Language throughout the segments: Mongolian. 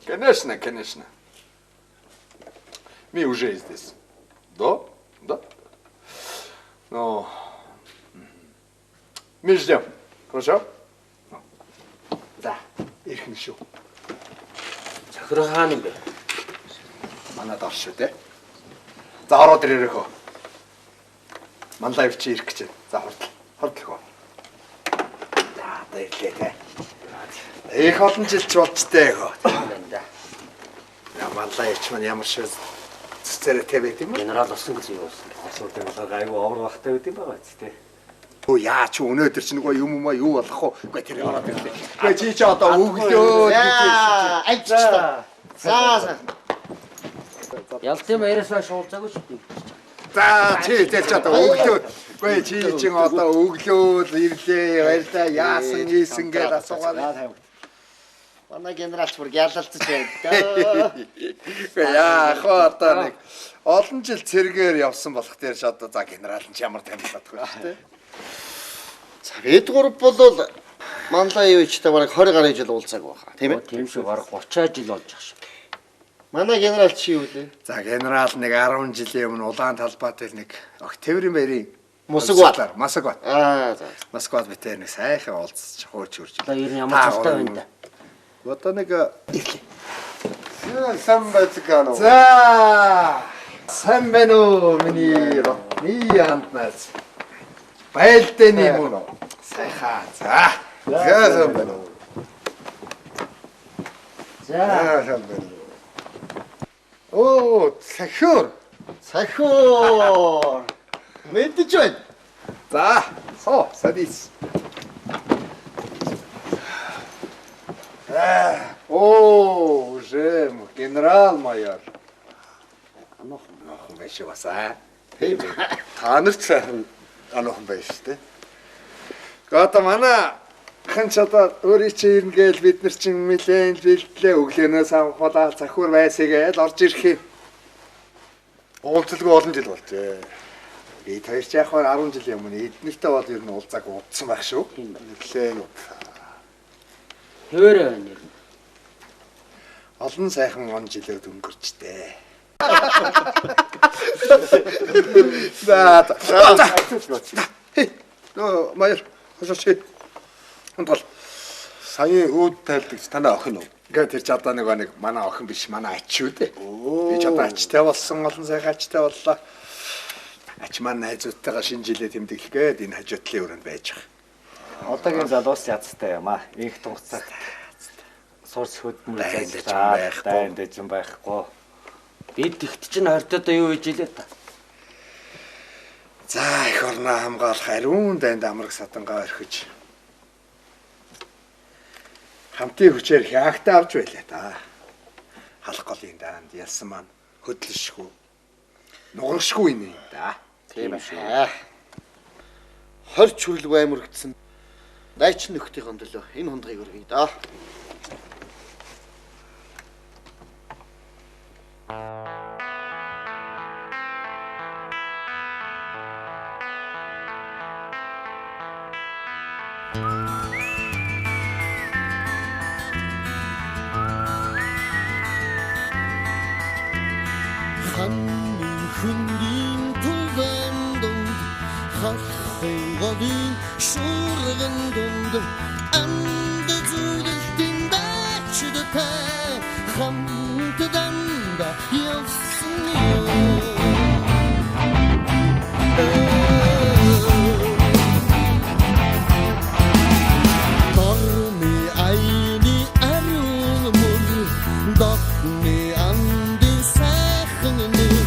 Конечно, конечно. Мы уже здесь. Да? Да. Ну, мы ждем. Хорошо? Да, ирэх нь шүү. Захиргаа хаана бэ? Манай дор шүү те. За ороод ирээрэх үү. Манлайв чи ирэх гэж байна. За хордлох уу. За одоо ирлээ те. Их олон жил ч болжтэй хөө. Манлайвч маань ямар шиг цэцэрэтэй байт юм бэ? Генерал болсон гэж юу болсон? Асуудал болоо айгу овор бахтай байт юм байгаа ч те. Өө яа чи өнөөдөр чи нөгөө юм уу юу болох вэ? Үгүй тэр ороод ирлээ. Үгүй чи ч одоо өглөө Айч. За. Ялтын баярасаа шуулцаагүй шүү дээ. За чи тэр ч одоо өглөө. Үгүй чи чин одоо өглөө ирлээ баярлаа яасан ийсэн гэж асуугаад. Манай генералч бүр ялалцж байна. Үгүй яа хоо одоо нэг олон жил цэргээр явсан болох дээр ч одоо за генерал нь ч ямар танилцаад байгаа шүү дээ. За эд гур бол Манлайвчтай бараг 20 гаруй жил уулзааг байгаа. Тийм ээ? Тийм шүү бараг 30 жил болж байгаа шүү. Манай генерал чи юу лээ? За генерал нэг 10 жилийн өмнө улаан талбайтай нэг октябрийн баярын Мосгват. Москвад. За. Москвад битээр нэг сайхан уулзч хөөч үрж. Одоо ер нь ямар талтай байна да. Одоо нэг Сан бацгано. За сайн байна уу миний ханднаас. Байлдэний мөн. Сайхан. За. За байна уу. За. Оо, сахиур. Сахиур. Мэдэж байна. За, садись. О, уже генерал-майор. Анохон байж бас аа. Тийм. Та нарт сайхан анохон байж тээ. Гата манай хан ч одоо өөрийн чи ирнэ гээл бид нар чинь нэлээд бэлтлээ өглөөнөөс авахлаа захиур байсагээл орж ирэх юм. Уулзалгүй олон жил болжээ. Би хоёр ч яг 10 жилийн өмнө эднэртэй бол ер нь уулзааг удсан байх шүү. Нэлээд Хөөрэ байна ер нь. олон сайхан он жилүүд өнгөрчтэй. За. Нөө майор хошооч. Хонтол. Сая өөд тайлдаг танаа охин уу? Ингээд тэр ч одоо нэг манай охин биш манай ач шүү дээ. Би ч одоо ачтай болсон олон сайхан ачтай боллоо. Ач маань найзуудтайгаа шинэ жилээ тэмдэглэгээд энэ хажуутлын өрөөнд байж байгаа. Одоогийн залуус язтай юм аа. Их тунгацаг. Сурс хөдөлмөр дайндаж байхгүй. Бид тэгт чинь хортодоо юу хийж илээ та. За их орноо хамгаалах ариун дайнд амраг садангаа орхиж. Хамтын хүчээр хаагтаа авч байлаа та. Халах голын даанд ялсан маань хөдлөшгүй. Нугашгүй нэ да. Тийм ээ. 20 хүрэл баймөргдсөн. Дайч нөхдийн төлөө энэ хундгийг өргөе да. Хүндийн тулган дунд хахайгын шуурган дунд анд зүлэлтэн бачдтай хамтдан да явсан юм. Барны айны ариун мөр датны андын сайхан нэр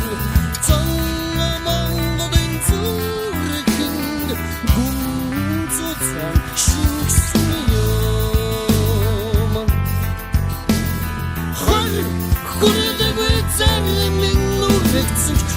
Хүрдэг үе зэн минь нүрэгцэн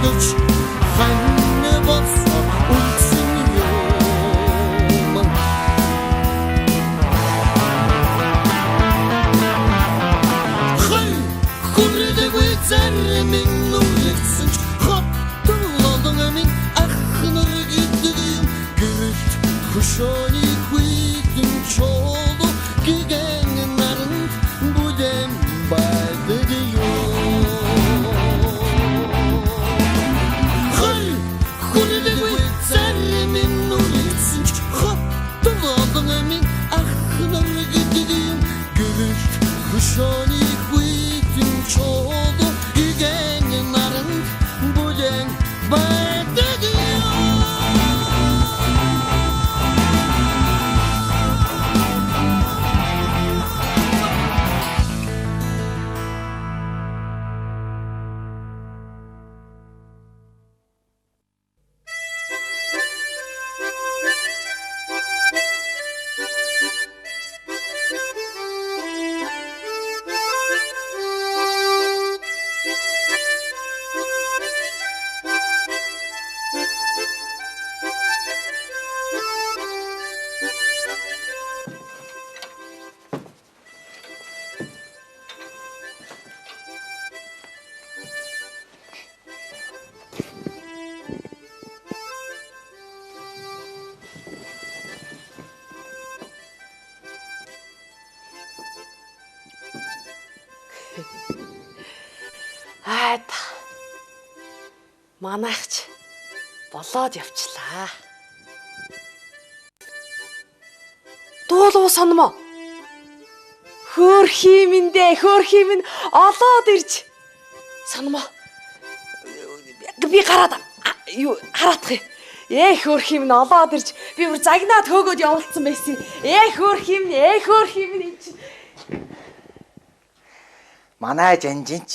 өвдөж хань болсон үлдсэн юм хай хүрдэггүй зарим нүргэсэн ч хоттолон минь ах нар гэдэг юм гэрэлт хөшөөний хүйтэн чолоо гигэн наран бүдэм байдаг юм хай хүрдэггүй зарим нүргэсэн ч хоттолон минь ах нар гэдэг юм гэрэлт хөшөөний хүйтэн чолоо гигэн наран бүдэм байдаг юм Айд. Манайхч болоод явчлаа. Дуулуу сонмо. Хөөрхиймэндээ хөөрхийм нь олоод ирж. Сонмо. Би гараад юу хараадах юм. Хөөрхийм нь олоод ирж би бүр загнаад хөөгөөд явуулсан байсан. Хөөрхийм нь энэ чинь. Манай жанжинч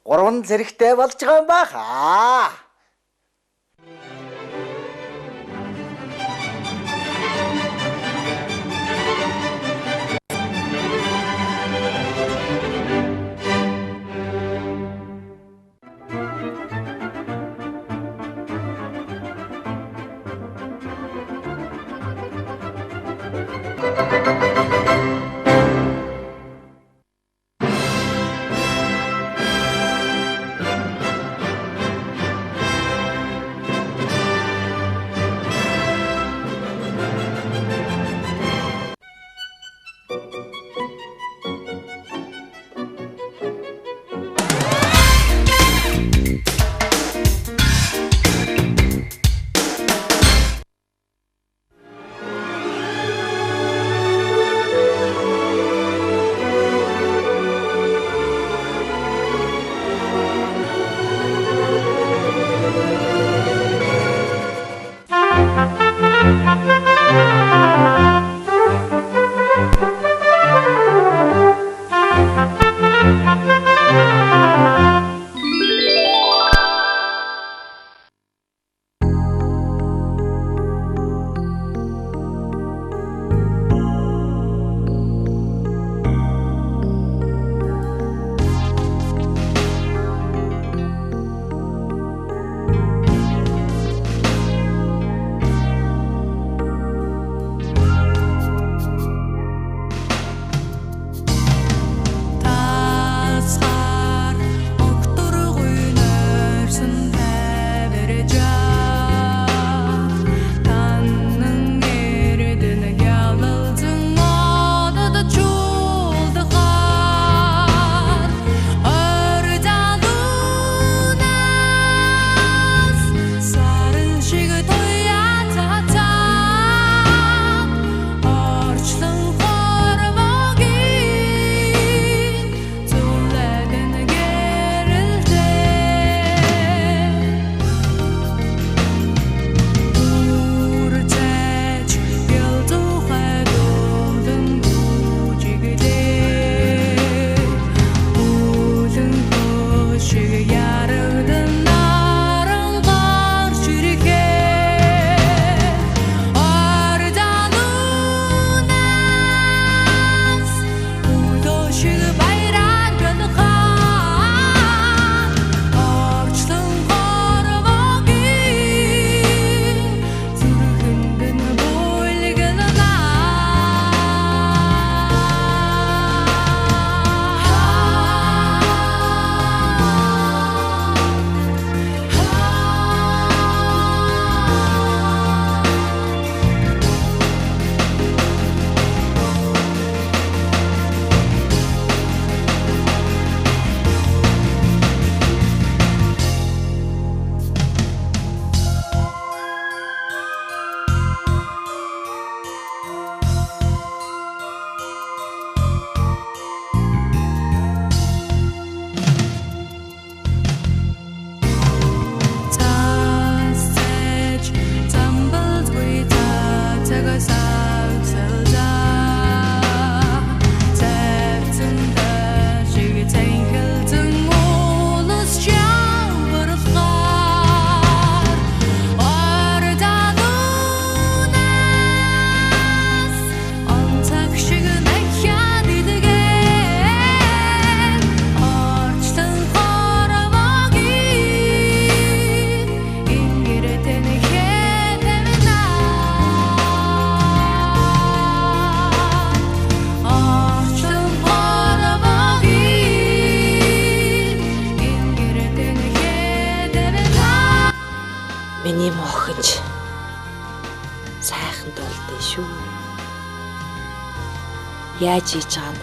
3 зэрэгтэй болж байгаа юм баха. Миний мохинч сайхан дуулдээ шүү. Яаж хийж байгаа нь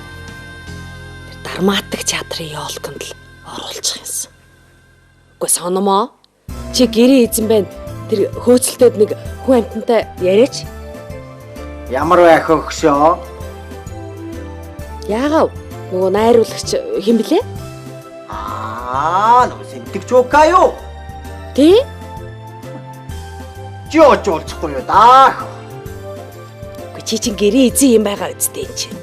тэр драматик театрын ёолконд л оруулчих юмсан. Үгүй сономоо. Чи гэрээ эзэн байна. Тэр хөөцөлтөд нэг хүн амтантай яриач. Ямар байх өгшөө? Яагав? Нөгөө найруулагч хэн блэ? Нөгөө сэнтэг чука юу? Тий? Чи очуулчихгүй юу даа. Үгүй чи чин гэрээ эзэн юм байгаа үстэй энэ чинь.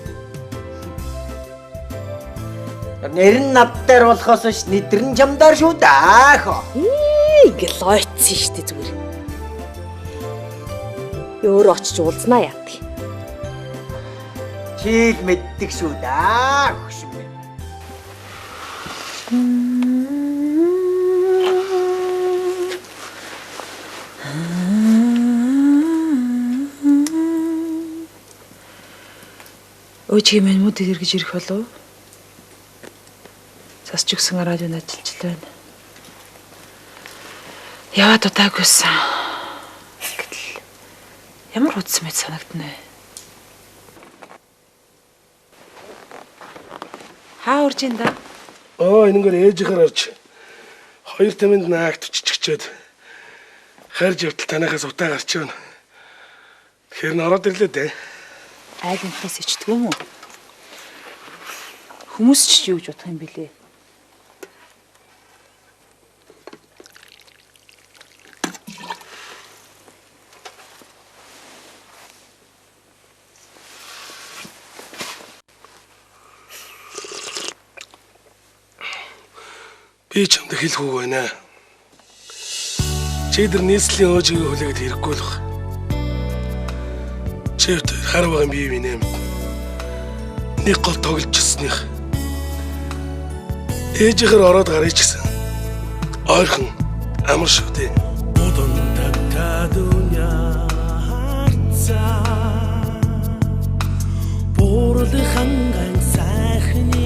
Нэр нь надтай болохоос ш нэдрэн чамдаар шүү даа. Ингээл лойтсон штэ зүгээр. Өөр очиж уулзнаа яадаг. Чиг мэддэг шүү даа. Хөшин минь. Өөчгийн минь мод эргэж ирэх болов? Засч өгсөн радионд ажиллаж байна. Яваад удаагүйсэн. Гэтэл ямар удсан мэт санагдана вэ? Хаа урж ин да? Энэгээр ээжийнхаар орж 2 таминд наагт чичгчээд хайрж явтал танахаас утаа гарч байна. Тэгэхээр н ороод ирлээ дээ. Айлынхаас ичдэг юм уу? Хүмүүс ч юу гэж бодох юм бэлээ? Би чамд хэлэх үг байна. Чи тэр нийслэлийн өөжигийн хүлээгээд хэрэггүй л баг. Чивт харвагийн бие минь нэг гол тоглож ирсних. Ээжийнхэр ороод гарыг ч гэсэн ойрхон амар шүү дээ. Будон татадуня харцаа Борол ханган сайхны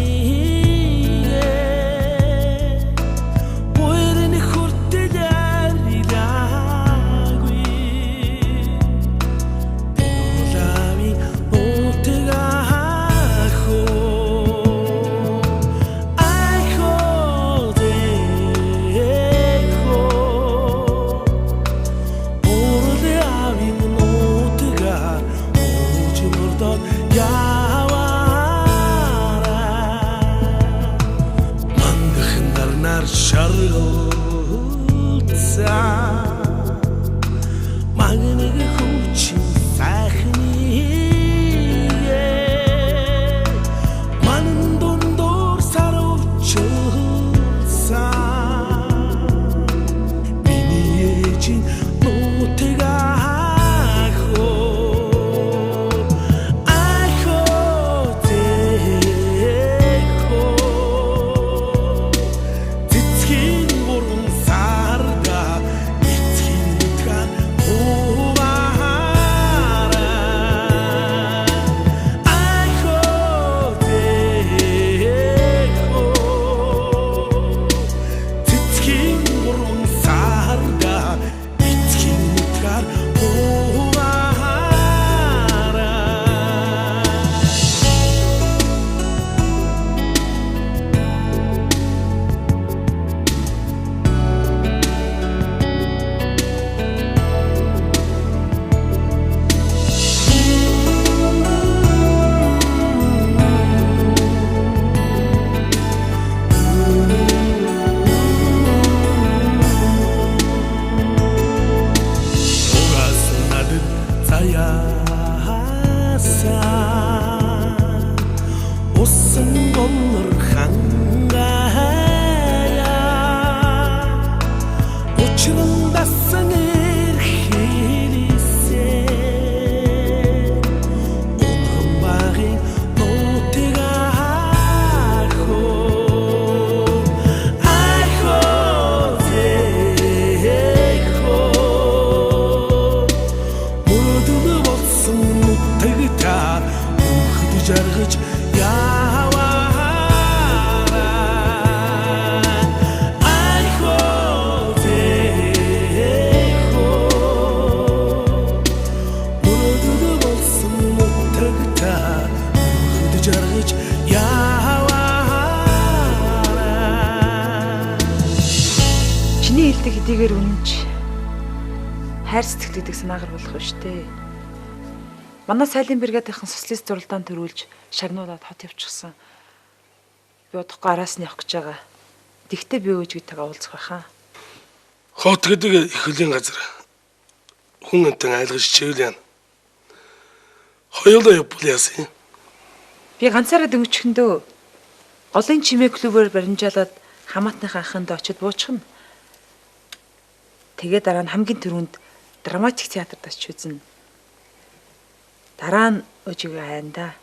Чиний хэлдэг хэдийгээр үнэнч хайр сэтгэл гэдэг санаагаар болох нь штэ. Манай сайлын бригадынхан социалист зуралдаан төрүүлж шагнуулаад хот явчихсан. Би удахгүй араас нь явах гэж байгаа. Тэгтээ би өөжгийтэйгээ уулзах байхаа. Хот гэдэг их хөлийн газар. Хүн амтан айлгаж чивэл яана. Хоёулаа явбал яасан юм? Би ганцаараа дөнгөчхөндөө голын чимээ клубээр баримжаалаад хамаатныхаа анханд очиж буучхна. Тэгээ дараа нь хамгийн түрүүнд драматик театрт очиж үзнэ. Дараа нь өжигээ хайндаа.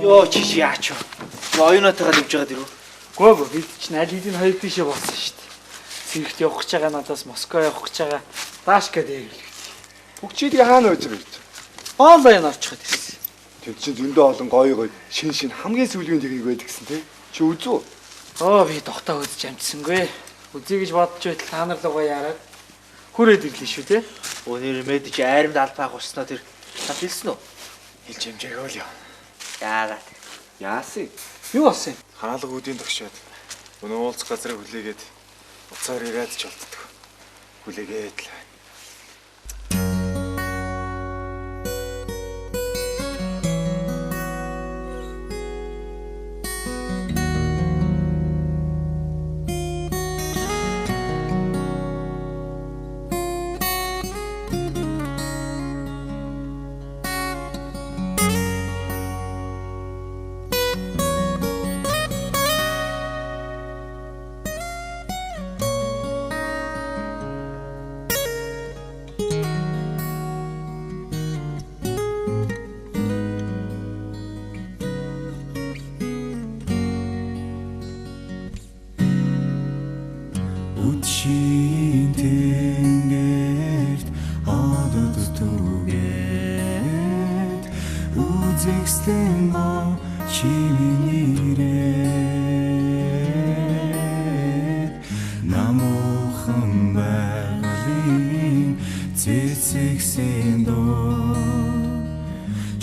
Йоо чи яач вэ? Оюунатайгаа дэвж байгаа дэрүү. Гөө бид чинь аль хэдийн хоёр тийшээ болсон шүү дээ. Цэрэгт явах гэж байгаа надаас Москва явах гэж байгаа. Даашка дээр л. Бүгчийдээ хаана байж байгаа юм? Онлайн авчихад ирсэн. Тэд чинь зөндөө олон гоё шин хамгийн сүүлийн техник байдаг гэсэн тий. Чи үзүү? Би тогтоо үзэж амжсангүй. Үзье гэж бодож байтал та нар л яараад хүрээд ирлээ шүү тий. Өнөр мэдж айрамд албаах уснаа тэр та хэлсэн үү? Хэлж хэмжээгүй л яа. Яагаад? Яасан? Юу болсон юм? Хаалга үүдийн тогшоод өнөө уулзах газрыг хүлээгээд уцаар ирээд ч болтдог. Хүлээгээд л. үзэгслэн гоо чимнэрээ намуухан байгалийн цэцэгсэн доо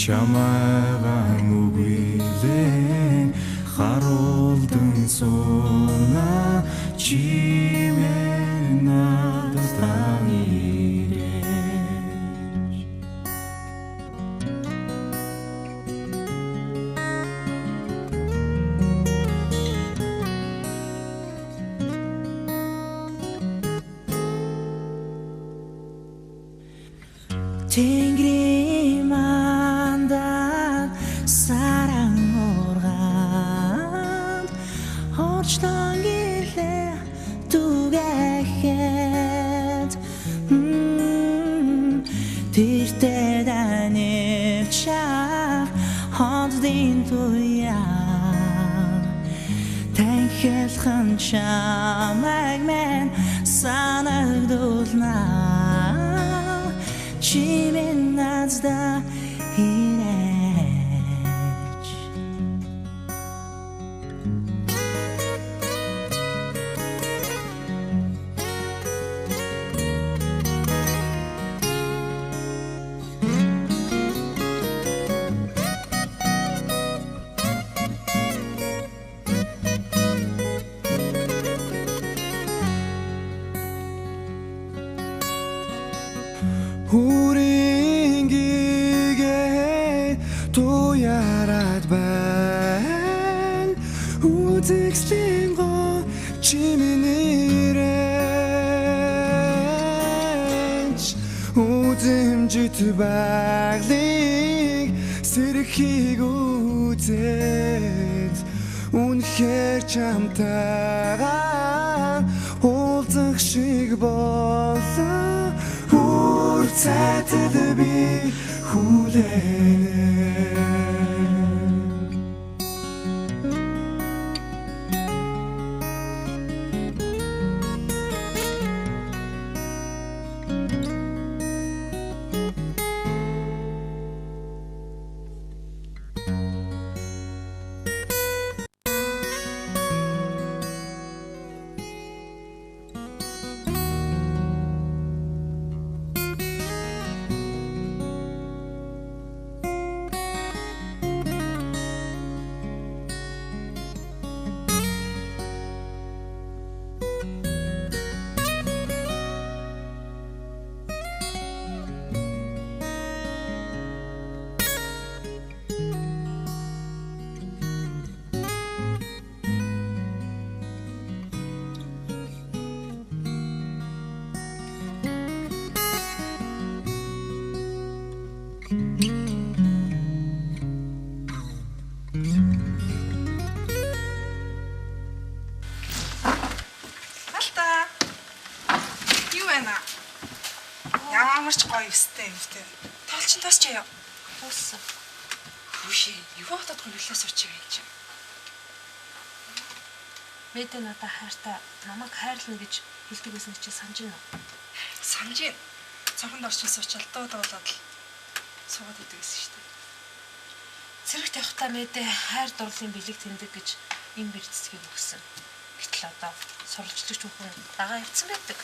чамайгаа нүгэлэн харуулдан сууна чимээ надад ирээ Тэнгэрийн мандат саран ургаанд хорчлон гэлээ түгээхэд тэртээ данивчаа хондын туяа танхилхан чамайг мен санагдуулнаа чимэн назда ирээч Хүринgiгээ туяраад байна үзэгслийн гоо чимнэрэнч үзэмжит байглыг сэрхийг үзээд үнэхээр чамтайгаа уулзах шиг болоо Цайтад би хүлээнэ Ямарч гоё өстэй өвтэй. Тоолчин тасч яа. Тууссан. Хүүшээ, юу бодоод хөлөөс очив юм чи. Мэдээ надад хайртай намайг хайрлна гэж хэлдэг байсан чи санаж байна уу? Санаж байна. Цохонд орчихсон учраас алдаад болоод л суугаад идэв гэсэн шүү дээ. Цэрэгт явахдаа мэдээ хайр дурлалын бэлэг тэмдэг гэж юм бэр цэцгийг өгсөн. Гэтэл одоо сурвалжлагч бүхэн дагаа явцсан байдаг.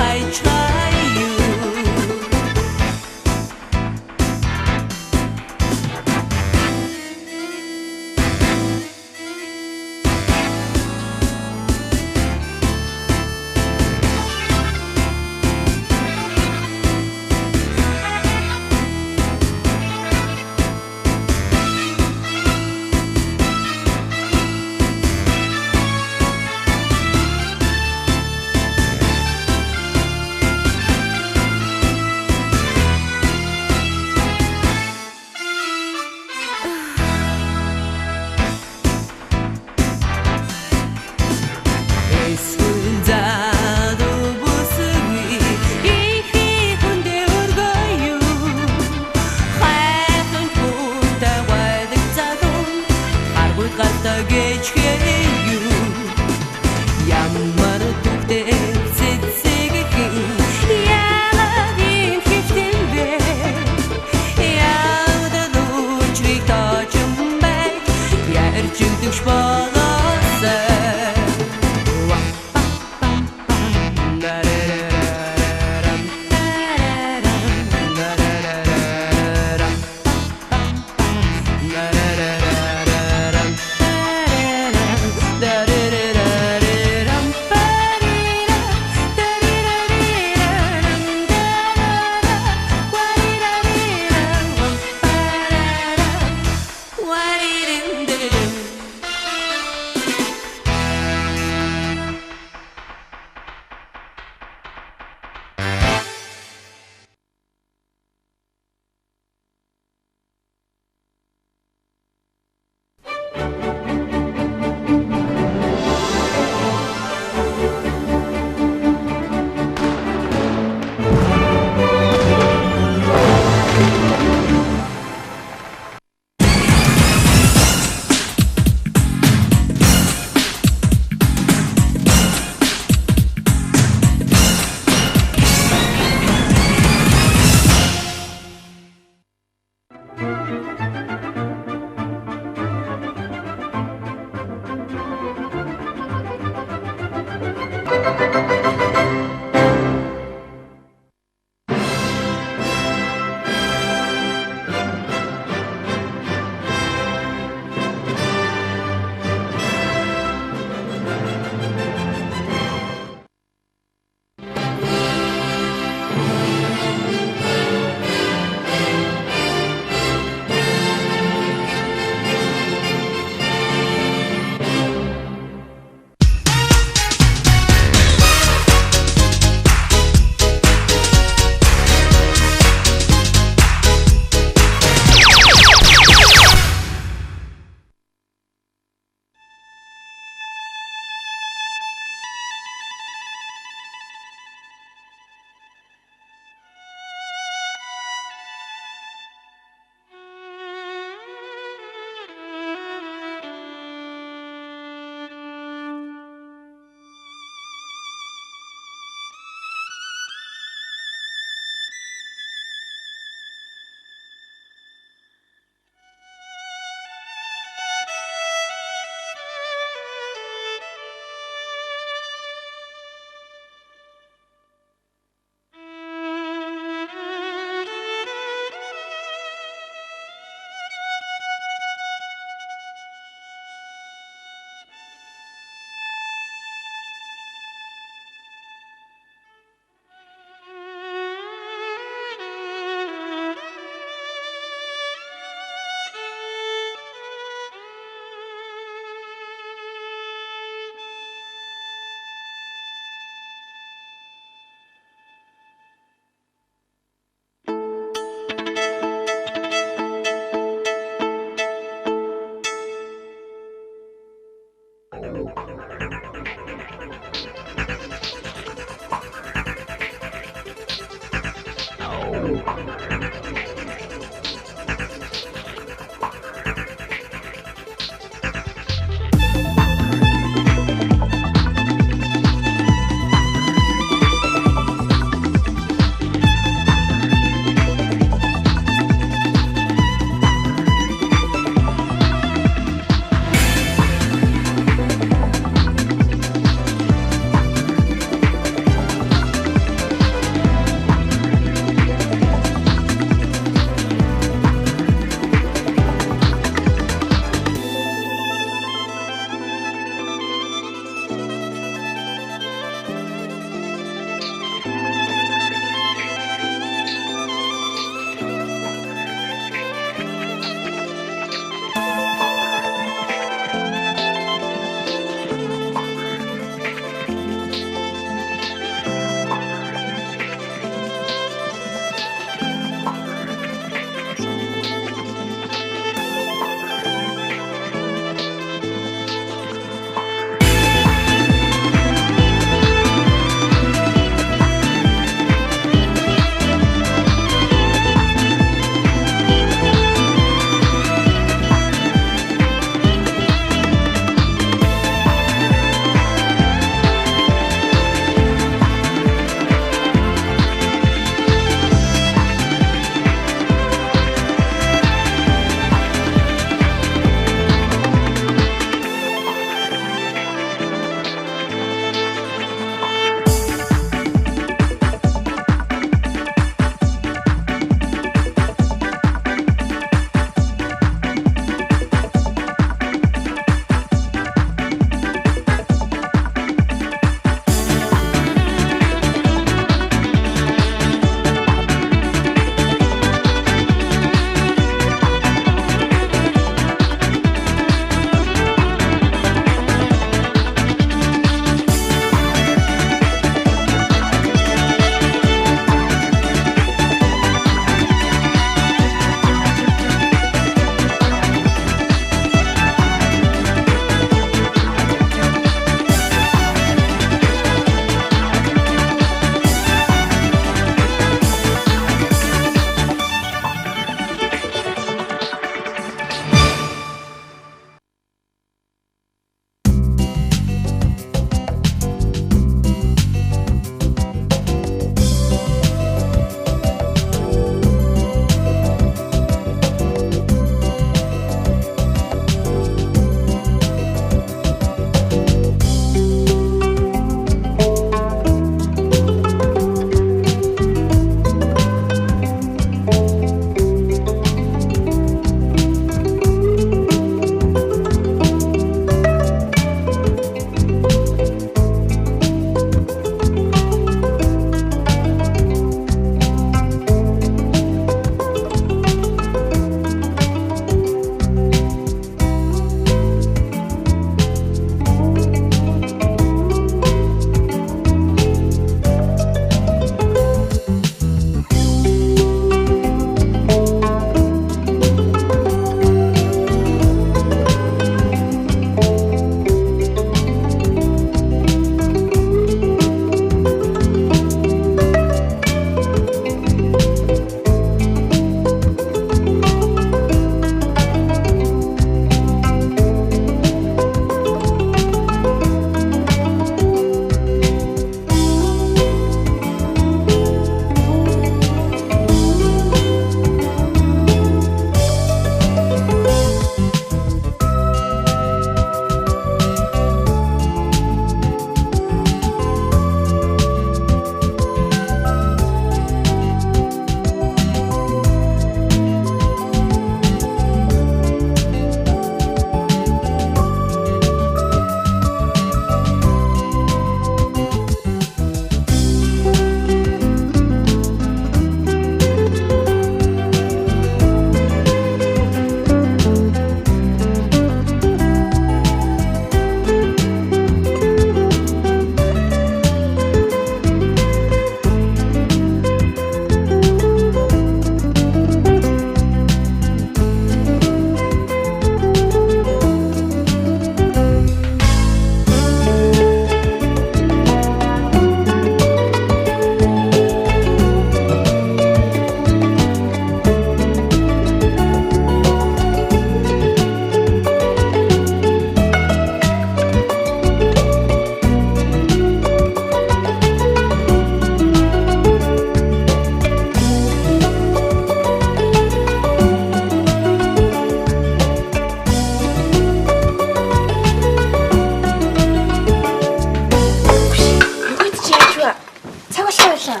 байлаа.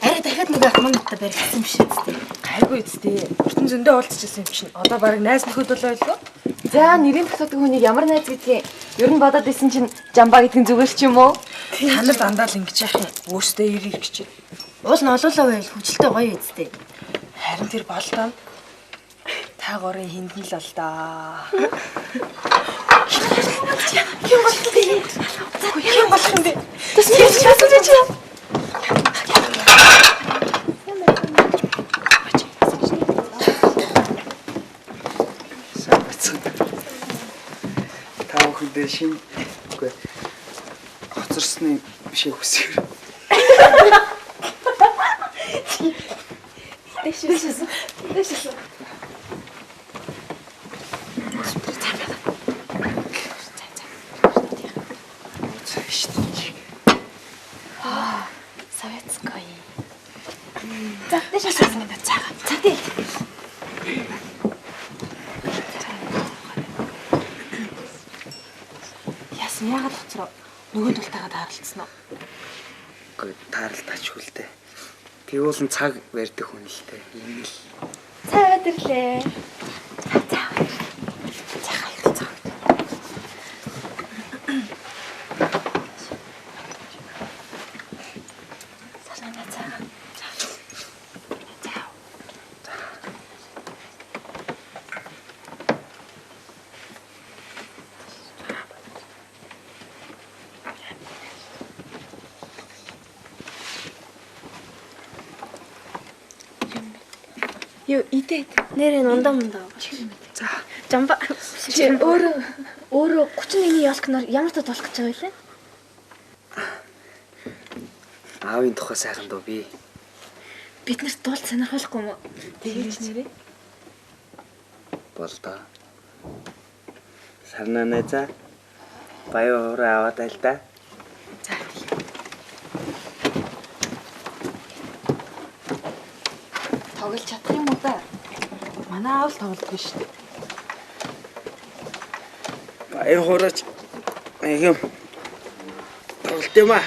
Арай дахиад нэг ах мантай барьсан юм биш үстэй. Гайгүй үстэй. Ертөн зөндөө уулзчихсан юм чинь. Одоо баг найз нөхөд болоо илүү. За нэрийн төгсөдөг хүнийг ямар найз гэдгийг ер нь бодоод исэн чинь Жамба гэдэг нь зүгээр ч юм уу? Та нар дандаа л ингэж яах юм. Өөртөө ирэх гэж. Уул нь олоолаа байл хүчлээ гоё үстэй. Харин тэр болдоо. Та горын хиндэн л бол доо. Юм болох юм. Юм болох юм бэ? Тэс чи. Хөндөө шин үгүй хоцорсны биш үсгэр. Дэшээс. Советской. За, дэшээс нэг цаага. За тий. Яагаад хоцроо нөгөө тултайгаа тааралцсан уу? Үгүй тааралдаач хүлдэ. Би уулын цаг барьдаг хүн л дээ. Ийм л. Цаад ирлээ. Юу идээд нэрээ ундаа мундаа. За. Жамба. Чи өөрөө 31-ний ялкнаар ямар тод болох гэж байгаа вэ? Аавын тухай сайхан дөө би. Бид нарт дуулт сонирхолгүй юм уу? Тэгэж нэрээ. Болдоо. Сарнаа найзаа. Баяа ураа аваад айл да. За. Тоглож чадах юм уу да? Манай аав л тоглохгүй шүү дээ. Баяр хураач. Аяг юм. Тоглолт юм аа.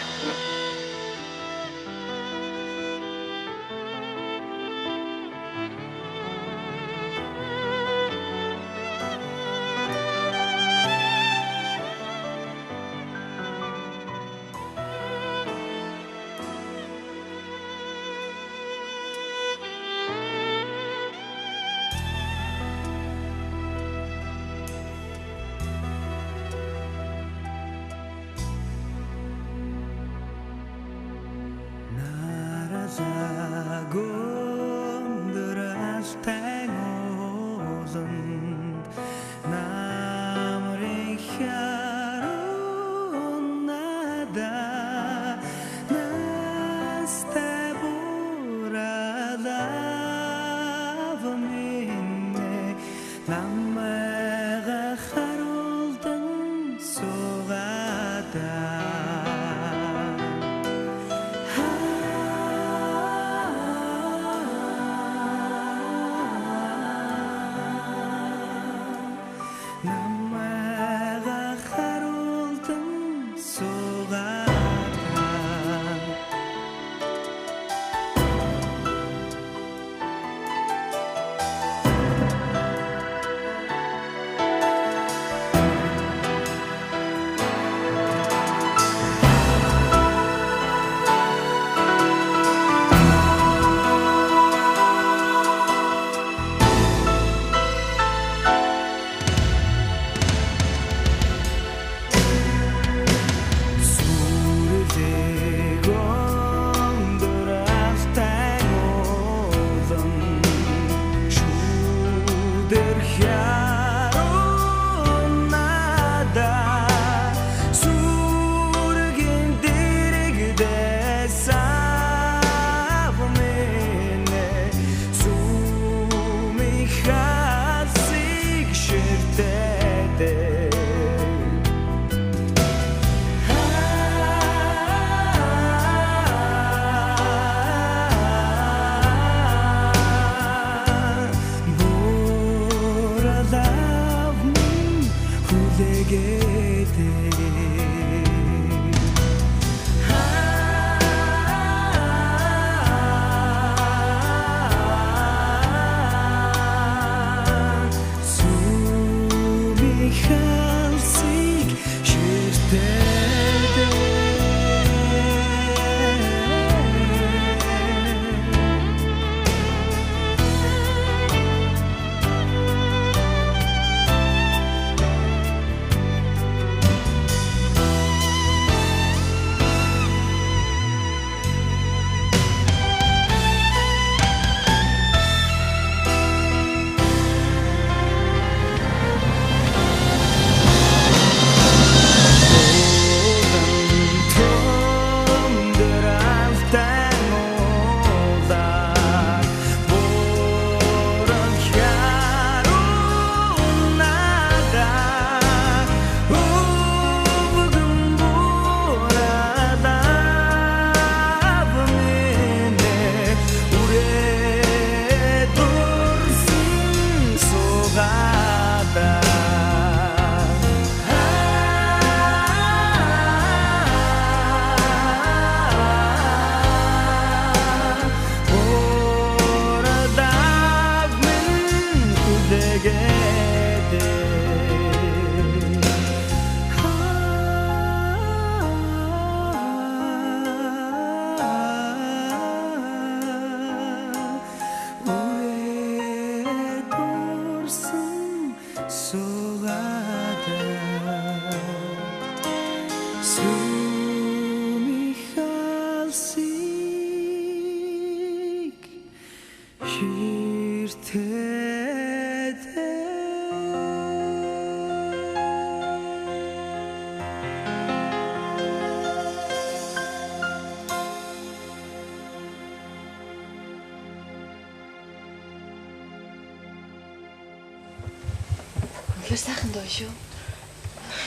үнэхээр сайхан дуу шүү.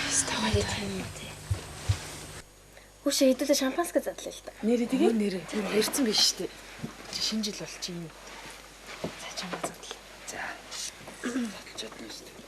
Стамали тийм үү. Үшээ хэдүүлээ шампанскэ задлаа л та. Нэрээ тэгээ нэрээ. Тэр ярьсан биш шүү дээ. Шинэ жил болж юм. За чамаа задлаа. За. Задлж чадна шүү дээ.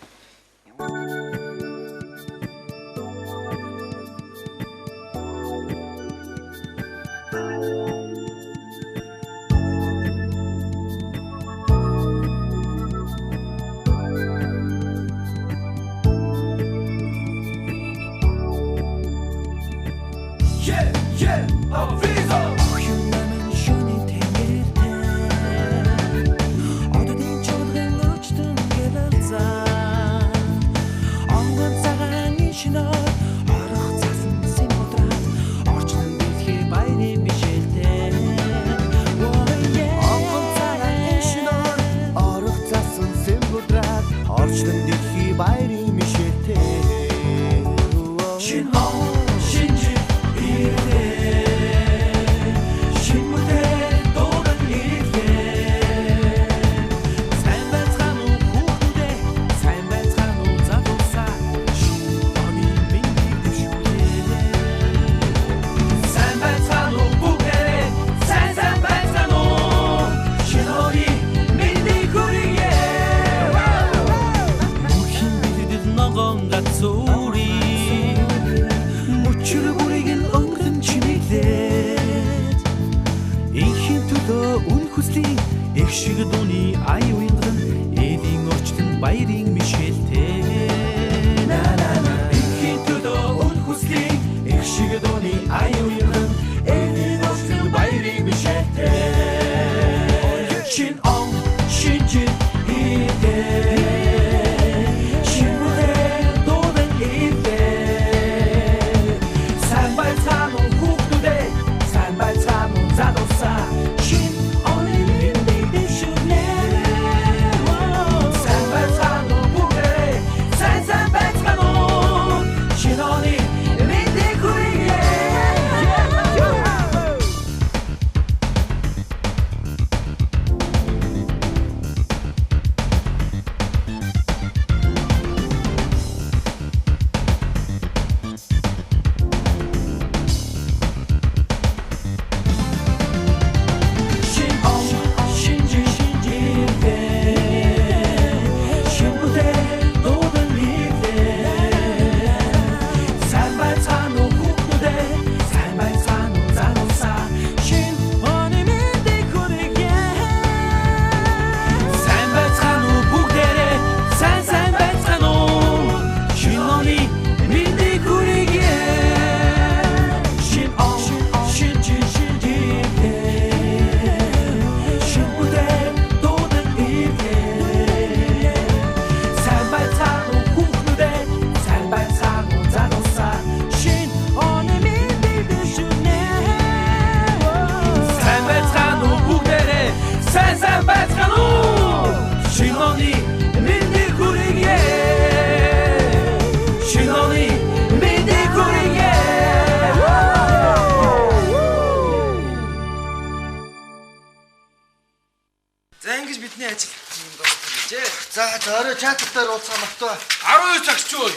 Орой чаттай уулзгаа мартаа. 12 цагч өө.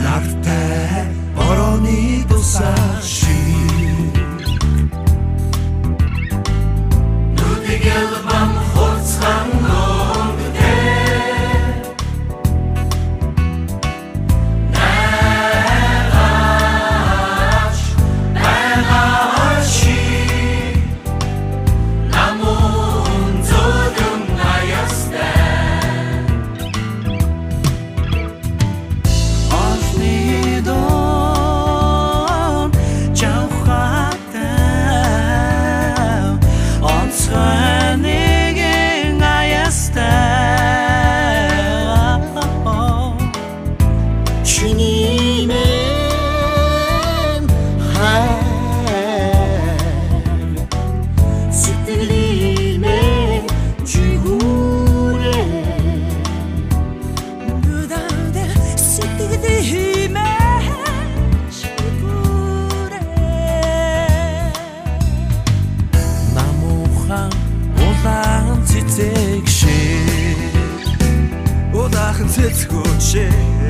Нартай борооны дусаа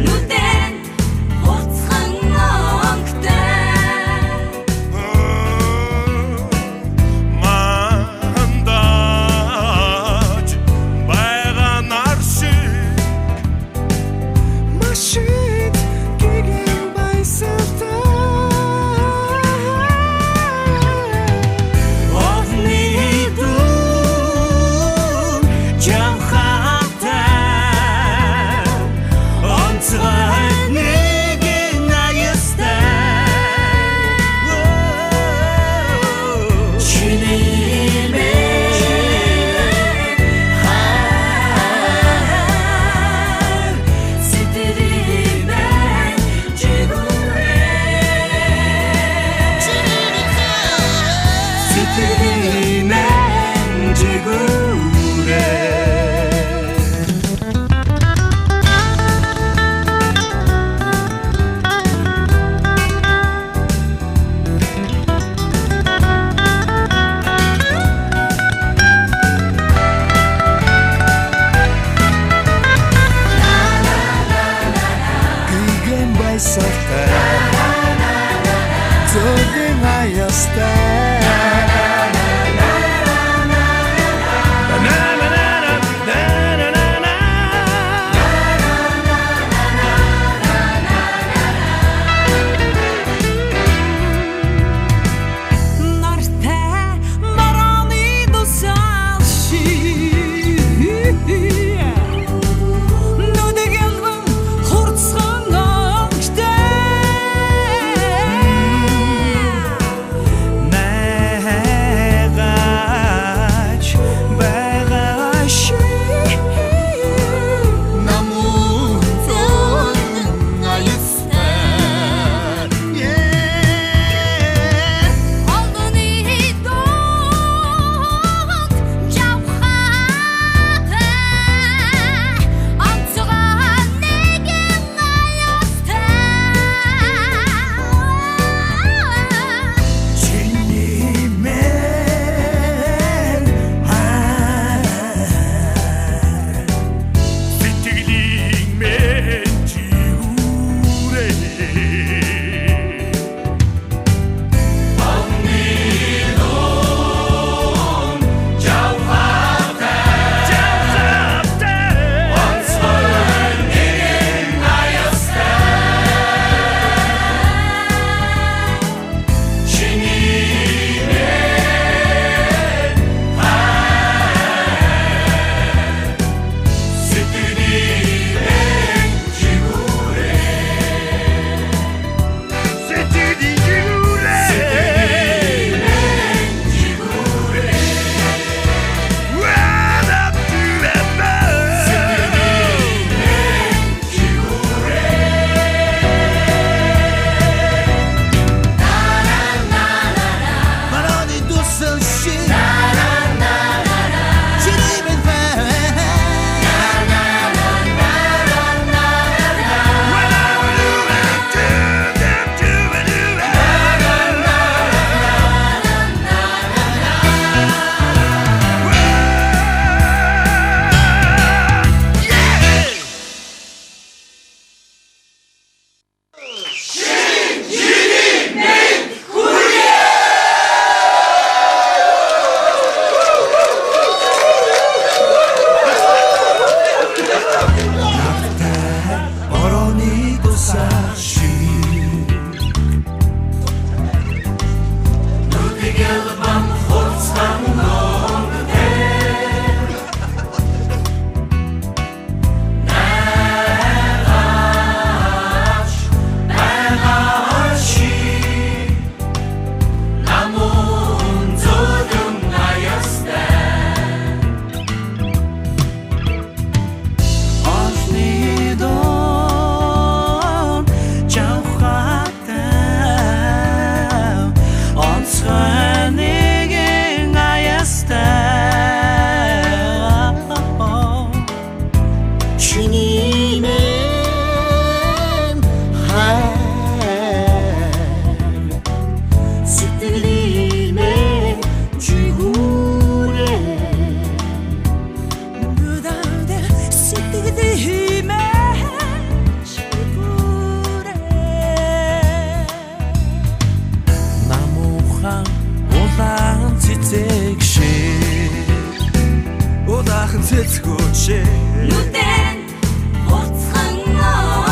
Нүдэн хуцхан онгтой мандаж байгаа нар шиг машин гэгэн байсалтай Овны дүүн жамхатай язгүйчээ нүдэн хуцхан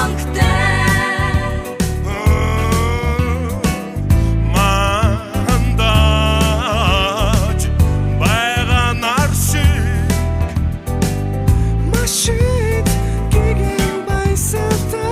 онгтой мандаж байгаа нар шиг машин гэгэн байсалтай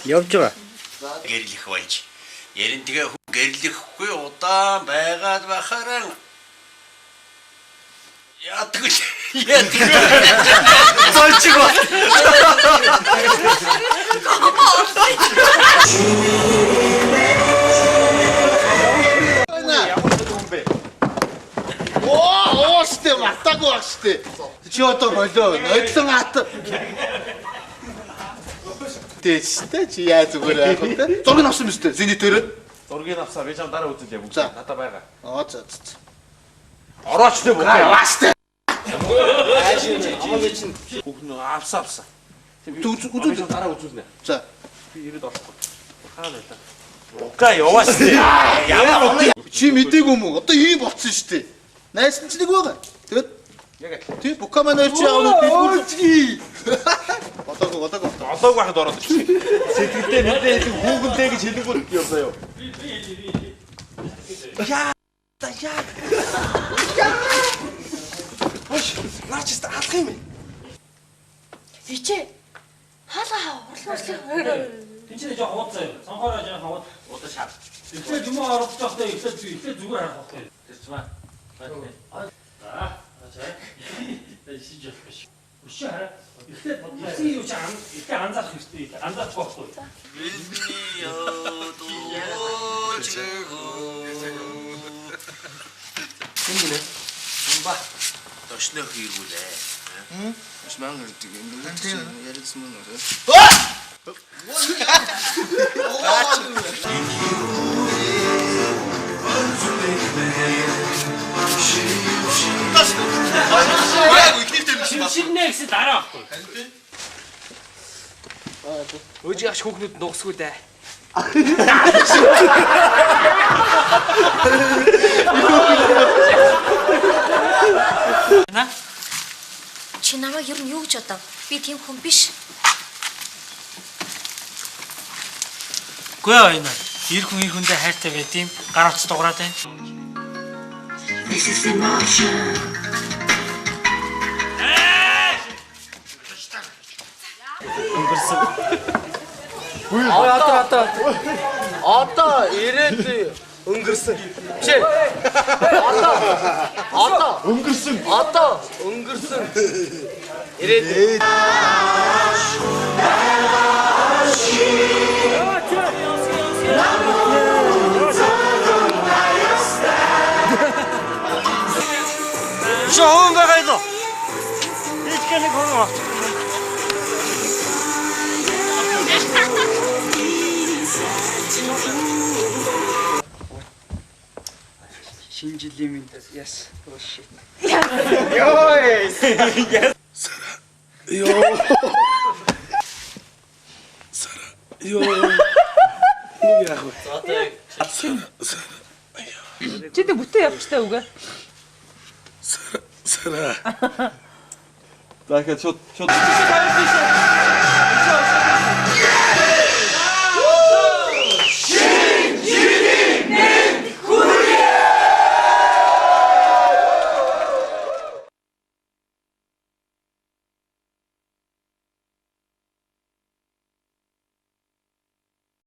Явж байгаа. Гэрлэх болж. Ярин тэгээ гэрлэхгүй удаан байгаад бахараа яадаг л яадаг. Болчих ба. Оо, оостэй матаагүй багштэй. Чи одоо болоо. Нодлон ат. Тэстэй чи яа зүгээр яах вэ? Зургийг авсан мэт. Зэний төрөө. Зургийг авсаа. Би чам дараа үзүүлээ бүгд. Надаа байгаа. За. Орооч дээ бүгд. Аваастай. Бүгд авсаа. Үзүүл дараа үзүүлнэ. За. Би ирээд орохгүй. Хаана байлаа? Ука яваас дээ. Ямар чи мдэггүй юм уу? Одоо ийм болцсон шүү дээ. Найс нь ч нэг байгаа. Тэгэд яг л. Тий бука манайр чи явна би. Одоогүй. Одоогүй байхад ороод ирсэн. Сэтгэлдээ мэдээ хэлэн хүүгэндээ гэж хэлэнгүүт явсаа юу. Яа. Хош. авч ирсэн алах юм бэ? Бичээ. Хаалгаа урлуулсан. Тэнцээ жоо хуудсан юм. Сонхороо жоо удаа шат. Эхлээд юм оруулж явахдаа эхлээд зүгээр харах байхгүй. Тэр ч маа. Шиж явах биш. Өшөө хараа. Эхлээд бодлоо. Юу ч эхлээд анзаарах хэрэгтэй. Анзаарч байхгүй. Бидний ядууч. Энгэнэ. Амба. Тошноо хийгүүлээ. Маш маань гэдэг юм. Яриадсан мөн үү? Шинэ гэсэн дараа байхгүй. Өөжиг аш хүүхнүүд нугсгүй дээ. Чи намайг ер нь юу гэж бодов? Би тийм хүн биш. Гүй аа энэ. Ир хүндээ хайртай байт юм. Гар утас дуурайд байна. This is emotion. Өнгөрсөн. Одоо ирээд өнгөрсөн. Чи. Одоо өнгөрсөн. Одоо өнгөрсөн. Ирээд. Шоон гайдо. Ичкэний хоноо. Шинэ жилийн минь яс. Oh shit. Ёо. Сара. Ёо. Сара. Ёо. Яах вэ? Сара. Чи дэ бүтэн явчихтай үгүй. Сара. За ихэд шууд